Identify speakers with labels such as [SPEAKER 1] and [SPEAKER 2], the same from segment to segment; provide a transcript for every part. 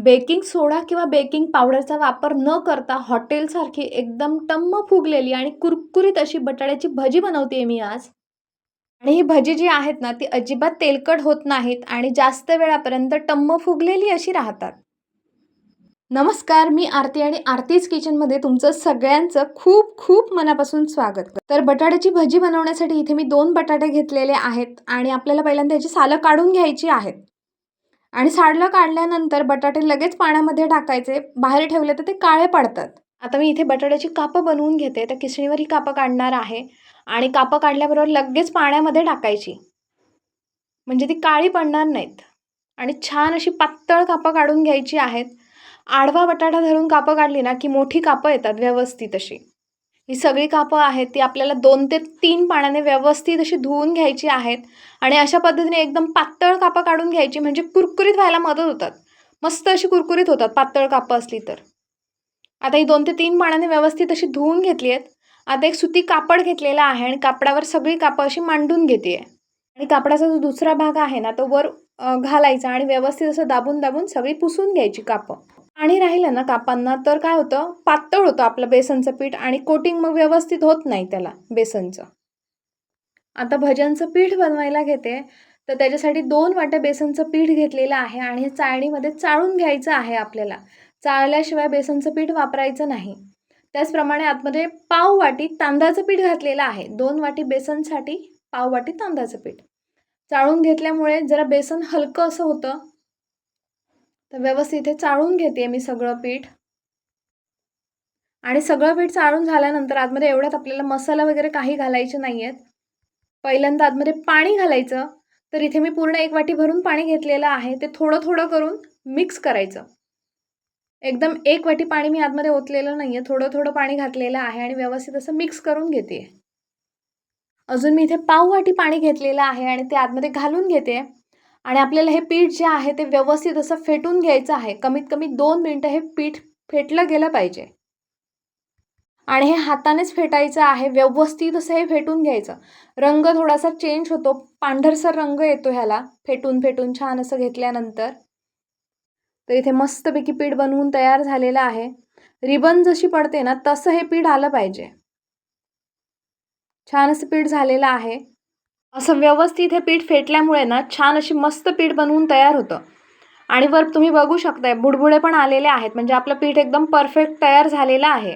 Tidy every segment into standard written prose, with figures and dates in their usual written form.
[SPEAKER 1] Baking सोडा किंवा baking पावडरचा वापर न करता हॉटेलसारखी एकदम टम्म फुगलेली आणि कुरकुरीत अशी बटाट्याची भजी बनवते मी आज. आणि ही भजी जी आहेत ना, ती अजिबात तेलकट होत नाहीत आणि जास्त वेळापर्यंत टम्म फुगलेली अशी राहतात. नमस्कार, मी आरती आणि आरतीज किचनमध्ये तुमचं सगळ्यांचं खूप खूप मनापासून स्वागत करते. तर बटाट्याची भजी बनवण्यासाठी इथे मी 2 बटाटे घेतलेले आहेत आणि आपल्याला पहिल्यांदा याची सालं काढून घ्यायची आहेत. आणि सालं काढल्यानंतर बटाटे लगेच पाण्यामध्ये टाकायचे. बाहेर ठेवले तर ते काळे पडतात. आता मी इथे बटाट्याची कापं बनवून घेते. तर किसणीवर ही कापं काढणार आहे आणि कापं काढल्याबरोबर लगेच पाण्यामध्ये टाकायची. म्हणजे ती काळी पडणार नाहीत. आणि छान अशी पातळ कापं काढून घ्यायची आहेत. आडवा बटाटा धरून कापं काढली ना, की मोठी कापं येतात व्यवस्थित अशी. ही सगळी कापं आहेत ती आपल्याला 2 ते 3 पाण्याने व्यवस्थित अशी धुवून घ्यायची आहेत आणि अशा पद्धतीने एकदम पातळ कापं काढून घ्यायची म्हणजे कुरकुरीत व्हायला मदत होतात. मस्त अशी कुरकुरीत होतात पातळ कापं असली तर. आता ही 2 ते 3 पाण्याने व्यवस्थित अशी धुवून घेतली आहेत. आता एक सुती कापड घेतलेला आहे आणि कापडावर सगळी कापं अशी मांडून घेते आहे. आणि कापडाचा जो दुसरा भाग आहे ना, तो वर घालायचा आणि व्यवस्थित असं दाबून सगळी पुसून घ्यायची कापं. पाणी राहिलं ना कापांना तर काय होतं, पातळ होतं आपलं बेसनचं पीठ आणि कोटिंग मग व्यवस्थित होत नाही त्याला बेसनचं. आता भज्यांचं पीठ बनवायला घेते, तर त्याच्यासाठी 2 वाट्या बेसनचं पीठ घेतलेलं आहे आणि हे चाळणीमध्ये चाळून घ्यायचं आहे आपल्याला. चाळल्याशिवाय बेसनचं पीठ वापरायचं नाही. त्याचप्रमाणे आतमध्ये पाव वाटी तांदळाचं पीठ घातलेलं आहे. 2 वाटी बेसनसाठी पाव वाटी तांदळाचं पीठ. चाळून घेतल्यामुळे जरा बेसन हलकं असं होतं. तर व्यवस्थित हे चाळून घेते मी सगळं पीठ. आणि सगळं पीठ चाळून झाल्यानंतर आतमध्ये एवढ्यात आपल्याला मसाला वगैरे काही घालायचे नाही आहेत. पहिल्यांदा आतमध्ये पाणी घालायचं. तर इथे मी पूर्ण 1 वाटी भरून पाणी घेतलेलं आहे. ते थोडं करून मिक्स करायचं. एकदम 1 वाटी पाणी मी आतमध्ये ओतलेलं नाही आहे. थोडं पाणी घातलेलं आहे आणि व्यवस्थित असं मिक्स करून घेते. अजून मी इथे पाव वाटी पाणी घेतलेलं आहे आणि ते आतमध्ये घालून घेते. आणि आपल्याला हे पीठ जे आहे ते व्यवस्थित असं फेटून घ्यायचं आहे. कमीत कमी 2 मिनिटं हे पीठ फेटलं गेलं पाहिजे. आणि हे हातानेच फेटायचं आहे. व्यवस्थित असं हे फेटून घ्यायचं. रंग थोडासा चेंज होतो. पांढरसर रंग येतो ह्याला फेटून छान असं घेतल्यानंतर. तर इथे मस्तपैकी पीठ बनवून तयार झालेलं आहे. रिबन जशी पडते ना तसं हे पीठ आलं पाहिजे. छान असं पीठ झालेलं आहे. असं व्यवस्थित हे पीठ फेटल्यामुळे ना छान अशी मस्त पीठ बनवून तयार होतं. आणि वर तुम्ही बघू शकताय बुडबुडे पण आलेले आहेत. म्हणजे आपलं पीठ एकदम परफेक्ट तयार झालेलं आहे.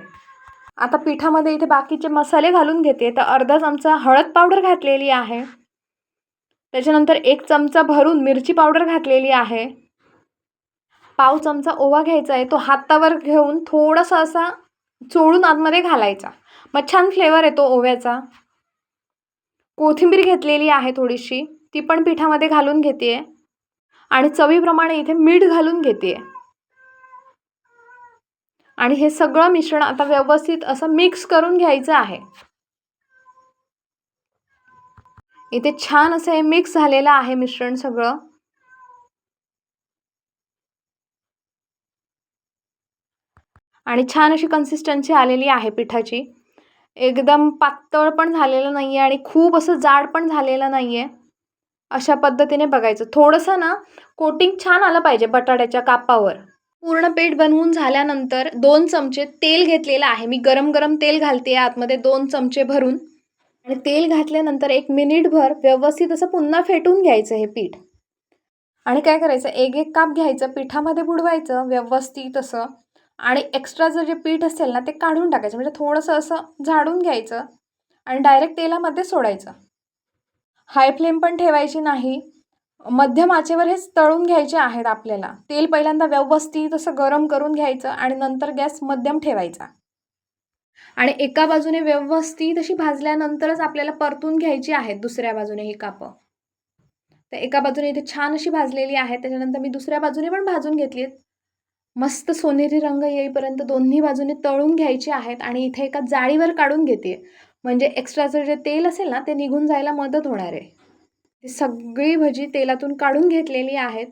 [SPEAKER 1] आता पिठामध्ये इथे बाकीचे मसाले घालून घेते. तर अर्धा चमचा हळद पावडर घातलेली आहे. त्याच्यानंतर 1 चमचा भरून मिरची पावडर घातलेली आहे. पाव चमचा ओवा घ्यायचा आहे. तो हातावर घेऊन थोडासा असा चोळून आतमध्ये घालायचा. मग छान फ्लेवर येतो ओव्याचा. कोथिंबीर घेतलेली आहे थोडीशी. ती पण पिठामध्ये घालून घेते. आणि चवीप्रमाणे इथे मीठ घालून घेते. आणि हे सगळं मिश्रण आता व्यवस्थित असं मिक्स करून घ्यायचं आहे. इथे छान असं हे मिक्स झालेलं आहे मिश्रण सगळं. आणि छान अशी कन्सिस्टन्सी आलेली आहे पिठाची. एकदम पातळ पण झालेलं नाही आहे आणि खूप असं जाड पण झालेलं नाही आहे. अशा पद्धतीने बघायचं. थोडंसं ना कोटिंग छान आलं पाहिजे बटाट्याच्या कापावर. पूर्ण पीठ बनवून झाल्यानंतर 2 चमचे तेल घेतलेलं आहे. मी गरम तेल घालते आतमध्ये 2 चमचे भरून. आणि तेल घातल्यानंतर 1 मिनिटभर व्यवस्थित असं पुन्हा फेटून घ्यायचं हे पीठ. आणि काय करायचं, एक काप घ्यायचं, पिठामध्ये बुडवायचं व्यवस्थित असं. आणि एक्स्ट्राचं जे पीठ असेल ना ते काढून टाकायचं. म्हणजे थोडंसं असं झाडून घ्यायचं आणि डायरेक्ट तेलामध्ये सोडायचं. हाय फ्लेम पण ठेवायची नाही. मध्यम आचेवर हे तळून घ्यायचे आहेत आपल्याला. तेल पहिल्यांदा व्यवस्थित असं गरम करून घ्यायचं आणि नंतर गॅस मध्यम ठेवायचा. आणि एका बाजूने व्यवस्थित अशी भाजल्यानंतरच आपल्याला परतून घ्यायची आहेत दुसऱ्या बाजूने ही कापं. तर एका बाजूने इथे छान अशी भाजलेली आहे. त्याच्यानंतर मी दुसऱ्या बाजूने पण भाजून घेतलीत. मस्त सोनेरी रंग येईपर्यंत दोन्ही बाजूने तळून घ्यायची आहेत. आणि इथे एका जाळीवर काढून घेते. म्हणजे एक्स्ट्राचं जे तेल असेल ना ते निघून जायला मदत होणार आहे. ही सगळी भजी तेलातून काढून घेतलेली आहेत.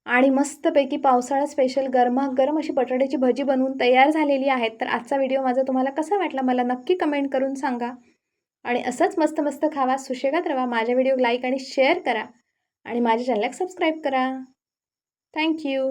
[SPEAKER 1] आणि मस्तपैकी पावसाळा स्पेशल गरमागरम अशी बटाट्याची भजी बनवून तयार झालेली आहेत. तर आजचा व्हिडिओ माझा तुम्हाला कसा वाटला मला नक्की कमेंट करून सांगा. आणि असंच मस्त खावा, सुशेगात राहा. माझ्या व्हिडिओ लाईक आणि शेअर करा. आणि माझ्या चॅनलला सबस्क्राईब करा. Thank you.